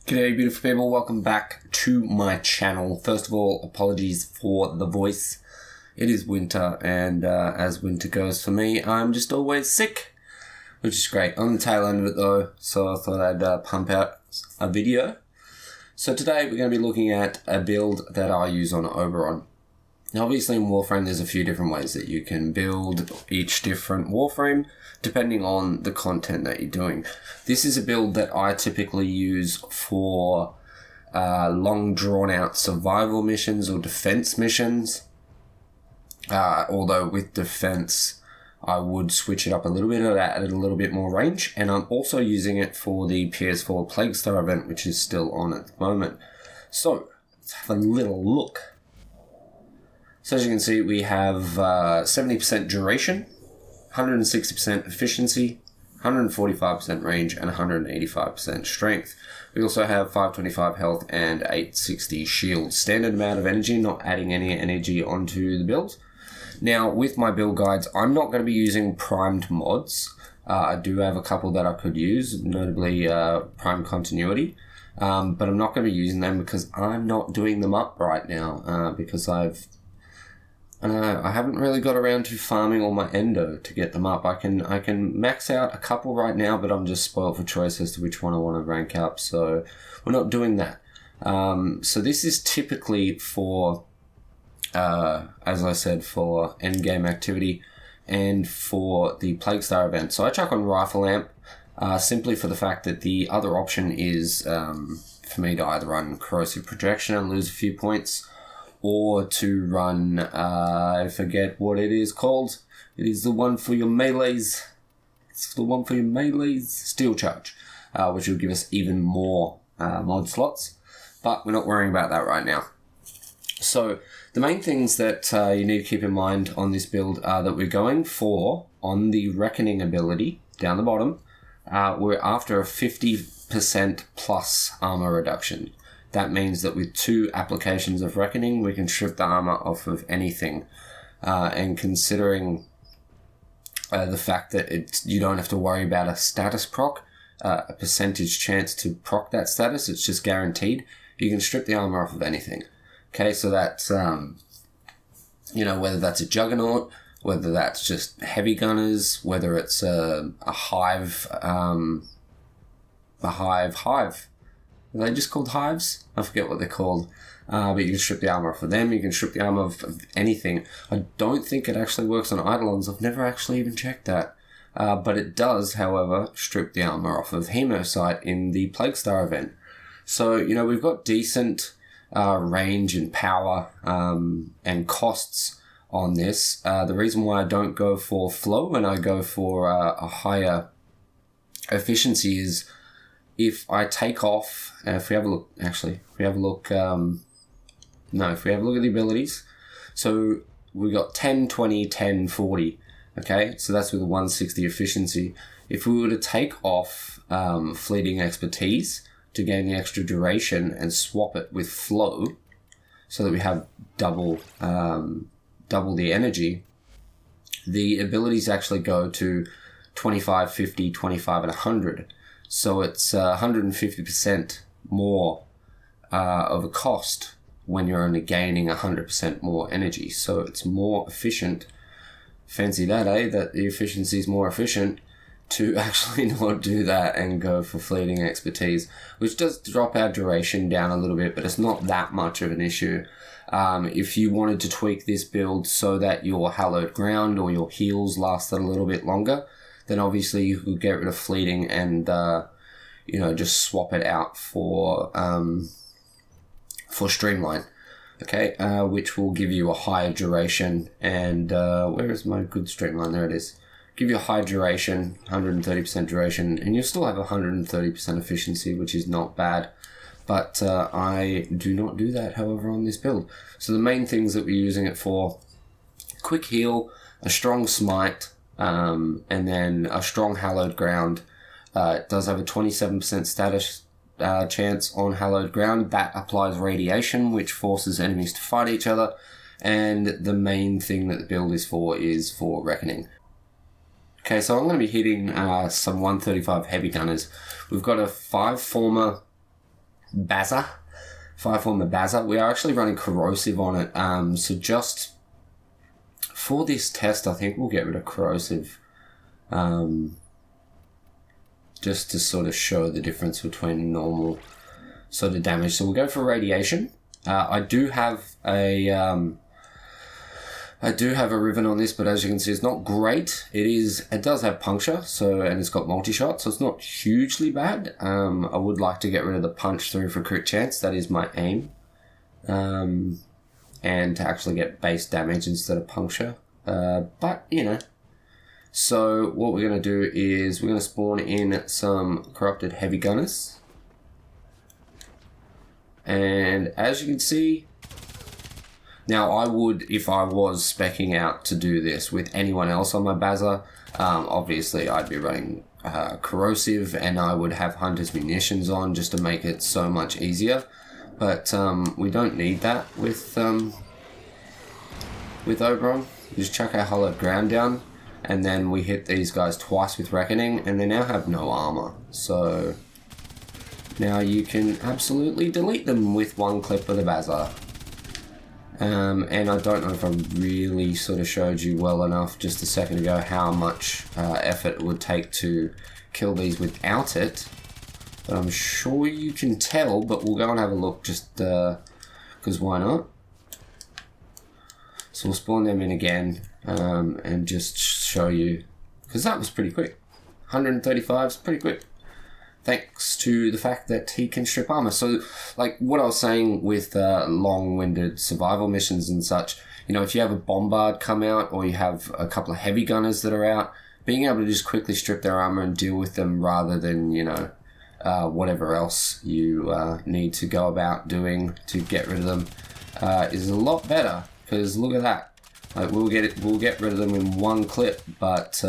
G'day beautiful people, welcome back to my channel. First of all, apologies for the voice. It is winter and as winter goes for me, I'm just always sick, which is great. On the tail end of it though, so I thought I'd pump out a video. So today we're going to be looking at a build that I use on Oberon. Now obviously in Warframe there's a few different ways that you can build each different Warframe depending on the content that you're doing. This is a build that I typically use for long drawn out survival missions or defense missions. Although with defense I would switch it up a little bit and add a little bit more range, and I'm also using it for the PS4 Plague Star event, which is still on at the moment. So let's have a little look. So as you can see, we have 70% duration, 160% efficiency, 145% range, and 185% strength. We also have 525 health and 860 shield. Standard amount of energy, not adding any energy onto the build. Now, with my build guides, I'm not going to be using primed mods. I do have a couple that I could use, notably Prime Continuity. But I'm not going to be using them because I'm not doing them up right now because I haven't really got around to farming all my endo to get them up. I can max out a couple right now, but I'm just spoiled for choice as to which one I want to rank up, so we're not doing that. So this is typically for, as I said, for endgame activity and for the Plague Star event. So I chuck on Rifle Lamp simply for the fact that the other option is for me to either run Corrosive Projection and lose a few points, or to run, I forget what it is called. It is the one for your melees. It's the one for your melees. Steel Charge, which will give us even more mod slots. But we're not worrying about that right now. So the main things that you need to keep in mind on this build are that we're going for, on the Reckoning ability, down the bottom, we're after a 50% plus armor reduction. That means that with 2 applications of Reckoning, we can strip the armor off of anything. And considering the fact that you don't have to worry about a status proc, a percentage chance to proc that status, it's just guaranteed, you can strip the armor off of anything. Okay, so that's, whether that's a Juggernaut, whether that's just heavy gunners, whether it's a hive. Are they just called hives? I forget what they're called. But you can strip the armor off of them. You can strip the armor of anything. I don't think it actually works on Eidolons. I've never actually even checked that. But it does, however, strip the armor off of Hemosight in the Plague Star event. So, we've got decent range and power and costs on this. The reason why I don't go for flow and I go for a higher efficiency is, if I take off, if we have a look at the abilities, so we got 10, 20, 10, 40, okay, so that's with a 160 efficiency. If we were to take off Fleeting Expertise to gain the extra duration and swap it with flow, so that we have double the energy, the abilities actually go to 25, 50, 25, and 100. So it's 150% more of a cost when you're only gaining 100% more energy. So it's more efficient. Fancy that, eh? That the efficiency is more efficient to actually not do that and go for Fleeting Expertise, which does drop our duration down a little bit, but it's not that much of an issue. If you wanted to tweak this build so that your Hallowed Ground or your heals lasted a little bit longer, then obviously you could get rid of Fleeting and, just swap it out for Streamline, okay, which will give you a higher duration. And where is my good Streamline? There it is. Give you a high duration, 130% duration, and you'll still have 130% efficiency, which is not bad. But I do not do that, however, on this build. So the main things that we're using it for: quick heal, a strong smite, and then a strong Hallowed Ground. It does have a 27% status chance on Hallowed Ground. That applies radiation, which forces enemies to fight each other. And the main thing that the build is for Reckoning. Okay, so I'm going to be hitting some 135 heavy gunners. We've got a 5 forma Bazza. Fire forma Bazza. We are actually running corrosive on it. So just for this test, I think we'll get rid of corrosive. Just to sort of show the difference between normal sort of damage. So we'll go for radiation. I do have a ribbon on this, but as you can see, it's not great. It does have puncture, and it's got multi-shot, so it's not hugely bad. I would like to get rid of the punch through for crit chance. That is my aim. And to actually get base damage instead of puncture. But, you know. So what we're going to do is we're going to spawn in some corrupted heavy gunners. And as you can see, now I would, if I was speccing out to do this with anyone else on my Bazza, obviously I'd be running corrosive, and I would have hunter's munitions on just to make it so much easier. But we don't need that with Oberon. We just chuck our hollowed ground down, and then we hit these guys twice with Reckoning, and they now have no armor. So now you can absolutely delete them with one clip of the Bazza. And I don't know if I really sort of showed you well enough just a second ago how much effort it would take to kill these without it. But I'm sure you can tell, but we'll go and have a look just because why not? So we'll spawn them in again and just show you, because that was pretty quick. 135 is pretty quick, thanks to the fact that he can strip armor. So like what I was saying with long-winded survival missions and such, you know, if you have a bombard come out or you have a couple of heavy gunners that are out, being able to just quickly strip their armor and deal with them rather than, you know, whatever else you need to go about doing to get rid of them is a lot better. Because look at that, like we'll get rid of them in one clip, but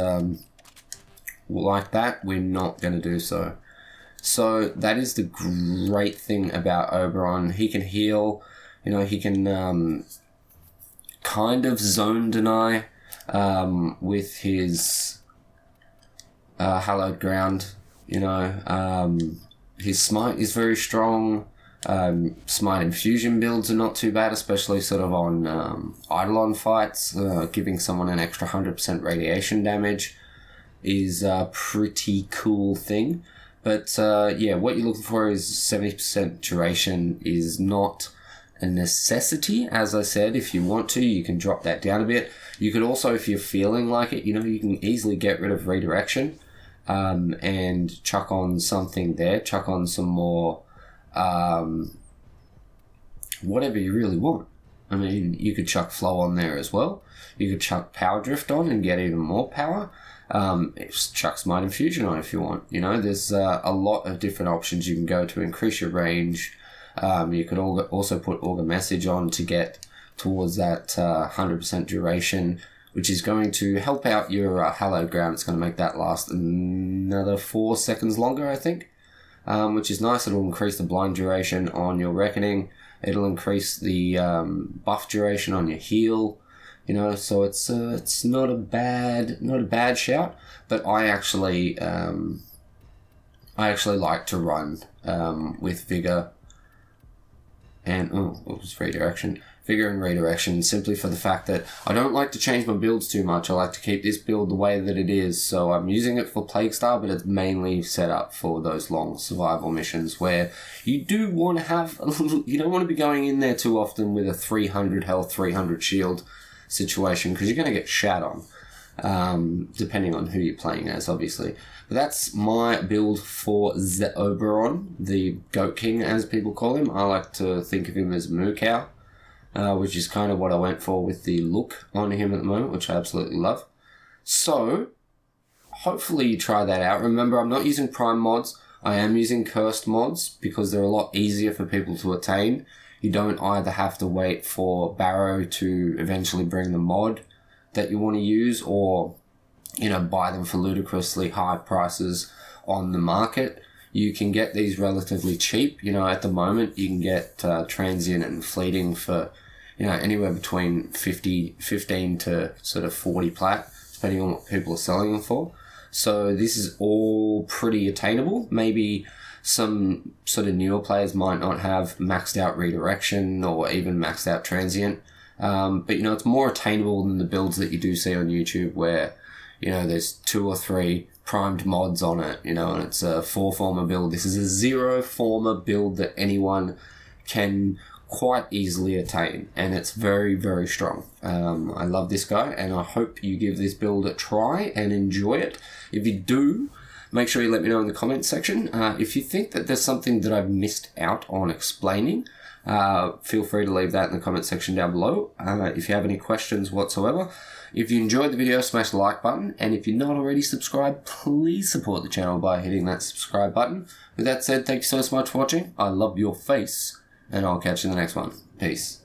like that, we're not going to do so. So that is the great thing about Oberon. He can heal, you know, he can kind of zone deny with his hallowed ground. You know, his smite is very strong. Smite infusion builds are not too bad, especially sort of on Eidolon fights. Giving someone an extra 100% radiation damage is a pretty cool thing. But yeah, what you're looking for is 70% duration is not a necessity. As I said, if you want to, you can drop that down a bit. You could also, if you're feeling like it, you know, you can easily get rid of redirection and chuck on something there, chuck on some more whatever you really want. I mean, you could chuck flow on there as well. You could chuck power drift on and get even more power. Chuck smite infusion on if you want. You know, there's a lot of different options you can go to increase your range. You could also put Augur Message on to get towards that 100% duration, which is going to help out your hallowed ground. It's going to make that last another 4 seconds longer, I think. Which is nice. It'll increase the blind duration on your Reckoning. It'll increase the buff duration on your heal. You know, so it's not a bad shout. But I actually like to run with Vigor and it was redirection. Vigor and redirection, simply for the fact that I don't like to change my builds too much. I like to keep this build the way that it is. So I'm using it for Plague Star, but it's mainly set up for those long survival missions where you do want to have, you don't want to be going in there too often with a 300 health, 300 shield situation, because you're going to get shat on, depending on who you're playing as, obviously. But that's my build for the Oberon, the Goat King, as people call him. I like to think of him as Moo Cow. Which is kind of what I went for with the look on him at the moment, which I absolutely love. So, hopefully you try that out. Remember, I'm not using Prime mods. I am using Cursed mods because they're a lot easier for people to attain. You don't either have to wait for Barrow to eventually bring the mod that you want to use, or, you know, buy them for ludicrously high prices on the market. You can get these relatively cheap. You know, at the moment, you can get Transient and Fleeting for, you know, anywhere between 15 to sort of 40 plat, depending on what people are selling them for. So this is all pretty attainable. Maybe some sort of newer players might not have maxed out redirection or even maxed out transient. But, it's more attainable than the builds that you do see on YouTube where, there's 2 or 3 primed mods on it, and it's a 4 forma build. This is a 0 forma build that anyone can quite easily attain, and it's very, very strong. I love this guy, and I hope you give this build a try and enjoy it. If you do, make sure you let me know in the comments section. If you think that there's something that I've missed out on explaining, feel free to leave that in the comment section down below. If you have any questions whatsoever. If you enjoyed the video, smash the like button, and if you're not already subscribed, please support the channel by hitting that subscribe button. With that said, thank you so much for watching. I love your face, and I'll catch you in the next one. Peace.